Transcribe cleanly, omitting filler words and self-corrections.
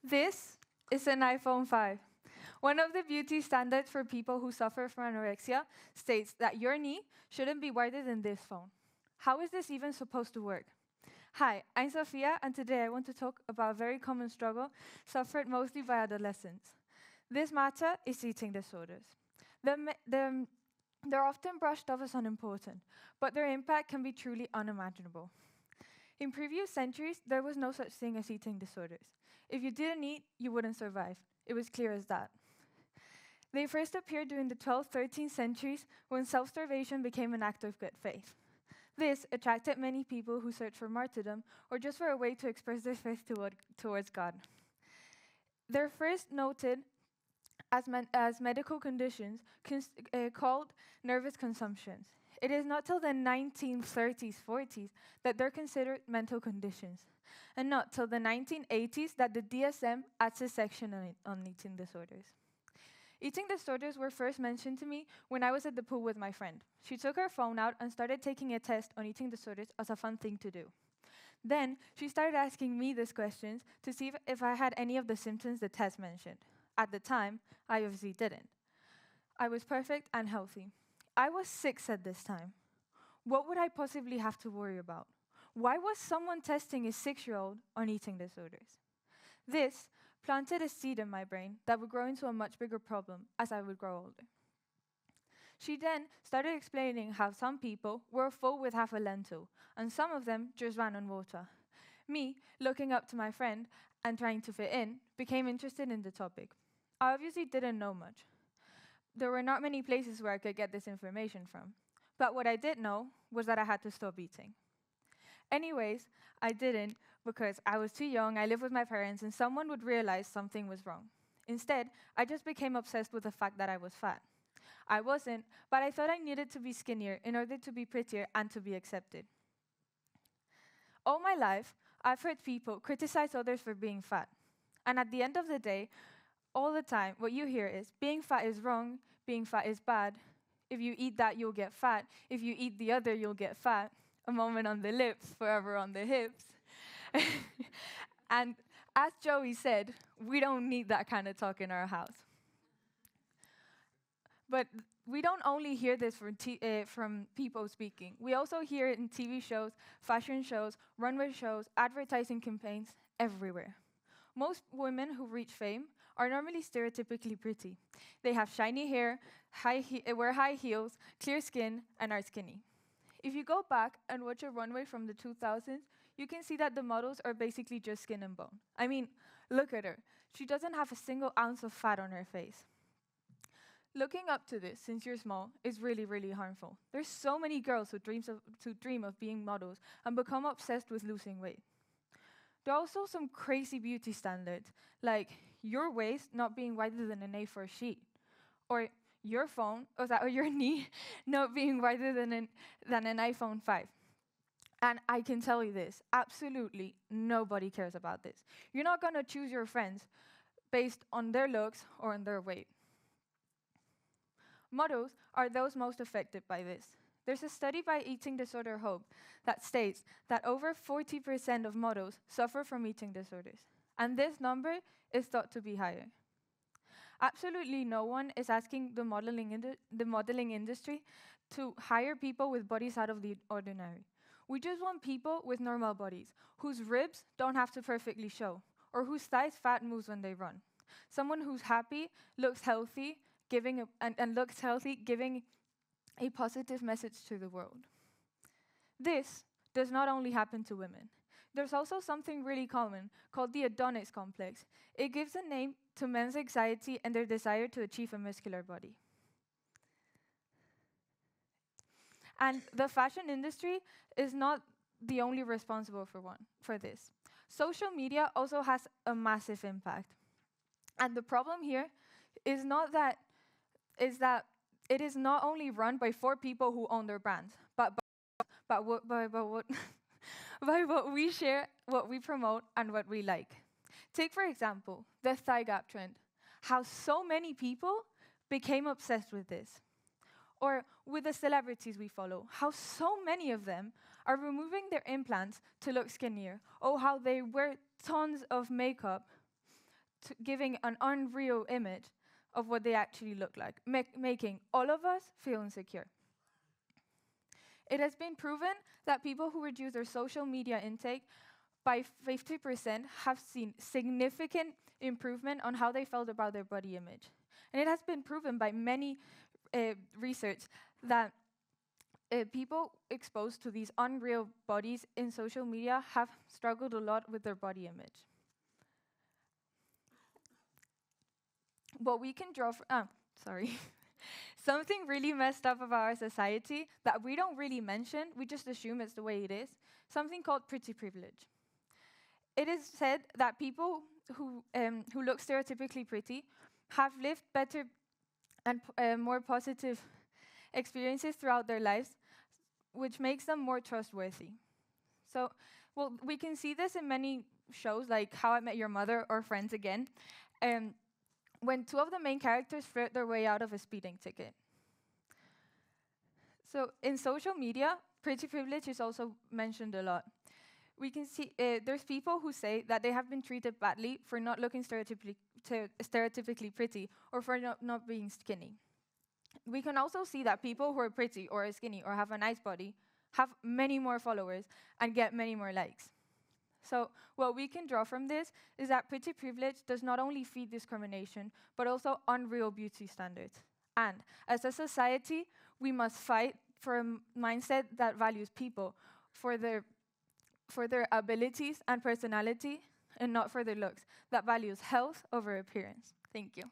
This is an iPhone 5. One of the beauty standards for people who suffer from anorexia states that your knee shouldn't be wider than this phone. How is this even supposed to work? Hi, I'm Sofia, and today I want to talk about a very common struggle suffered mostly by adolescents. This matter is eating disorders. They're often brushed off as unimportant, but their impact can be truly unimaginable. In previous centuries, there was no such thing as eating disorders. If you didn't eat, you wouldn't survive. It was clear as that. They first appeared during the 12th, 13th centuries when self-starvation became an act of good faith. This attracted many people who searched for martyrdom or just for a way to express their faith towards God. They're first noted as medical conditions called nervous consumptions. It is not till the 1930s, 40s that they're considered mental conditions, and not till the 1980s that the DSM adds a section on eating disorders. Eating disorders were first mentioned to me when I was at the pool with my friend. She took her phone out and started taking a test on eating disorders as a fun thing to do. Then she started asking me these questions to see if I had any of the symptoms the test mentioned. At the time, I obviously didn't. I was perfect and healthy. I was 6 at this time. What would I possibly have to worry about? Why was someone testing a 6-year-old on eating disorders? This planted a seed in my brain that would grow into a much bigger problem as I would grow older. She then started explaining how some people were full with half a lentil, and some of them just ran on water. Me, looking up to my friend and trying to fit in, became interested in the topic. I obviously didn't know much. There were not many places where I could get this information from. But what I did know was that I had to stop eating. Anyways, I didn't because I was too young, I lived with my parents, and someone would realize something was wrong. Instead, I just became obsessed with the fact that I was fat. I wasn't, but I thought I needed to be skinnier in order to be prettier and to be accepted. All my life, I've heard people criticize others for being fat. And at the end of the day, all the time, what you hear is, being fat is wrong, being fat is bad. If you eat that, you'll get fat. If you eat the other, you'll get fat. A moment on the lips, forever on the hips. And as Joey said, we don't need that kind of talk in our house. But we don't only hear this from people speaking. We also hear it in TV shows, fashion shows, runway shows, advertising campaigns, everywhere. Most women who reach fame are normally stereotypically pretty. They have shiny hair, wear high heels, clear skin, and are skinny. If you go back and watch a runway from the 2000s, you can see that the models are basically just skin and bone. I mean, look at her. She doesn't have a single ounce of fat on her face. Looking up to this since you're small is really, really harmful. There's so many girls who dream of being models and become obsessed with losing weight. There are also some crazy beauty standards, like your waist not being wider than an A4 sheet, or your phone, or your knee not being wider than an iPhone 5. And I can tell you this, absolutely nobody cares about this. You're not going to choose your friends based on their looks or on their weight. Models are those most affected by this. There's a study by Eating Disorder Hope that states that over 40% of models suffer from eating disorders, and this number is thought to be higher. Absolutely no one is asking the modeling industry to hire people with bodies out of the ordinary. We just want people with normal bodies, whose ribs don't have to perfectly show, or whose thighs fat moves when they run. Someone who's happy, looks healthy, giving a positive message to the world. This does not only happen to women. There's also something really common called the Adonis complex. It gives a name to men's anxiety and their desire to achieve a muscular body. And the fashion industry is not the only responsible for this. Social media also has a massive impact. And the problem here is that it is not only run by 4 people who own their brands, but by what we share, what we promote, and what we like. Take, for example, the thigh gap trend, how so many people became obsessed with this. Or with the celebrities we follow, how so many of them are removing their implants to look skinnier, or how they wear tons of makeup giving an unreal image of what they actually look like, making all of us feel insecure. It has been proven that people who reduce their social media intake by 50% have seen significant improvement on how they felt about their body image. And it has been proven by many research that people exposed to these unreal bodies in social media have struggled a lot with their body image. What we can draw from, something really messed up about our society that we don't really mention, we just assume it's the way it is, something called pretty privilege. It is said that people who look stereotypically pretty have lived better and more positive experiences throughout their lives, which makes them more trustworthy. So, well, we can see this in many shows like How I Met Your Mother or Friends Again, when two of the main characters flirt their way out of a speeding ticket. So in social media, pretty privilege is also mentioned a lot. We can see there's people who say that they have been treated badly for not looking stereotypically pretty or for not being skinny. We can also see that people who are pretty or are skinny or have a nice body have many more followers and get many more likes. So what we can draw from this is that pretty privilege does not only feed discrimination, but also unreal beauty standards. And as a society, we must fight for a mindset that values people for their abilities and personality, and not for their looks, that values health over appearance. Thank you.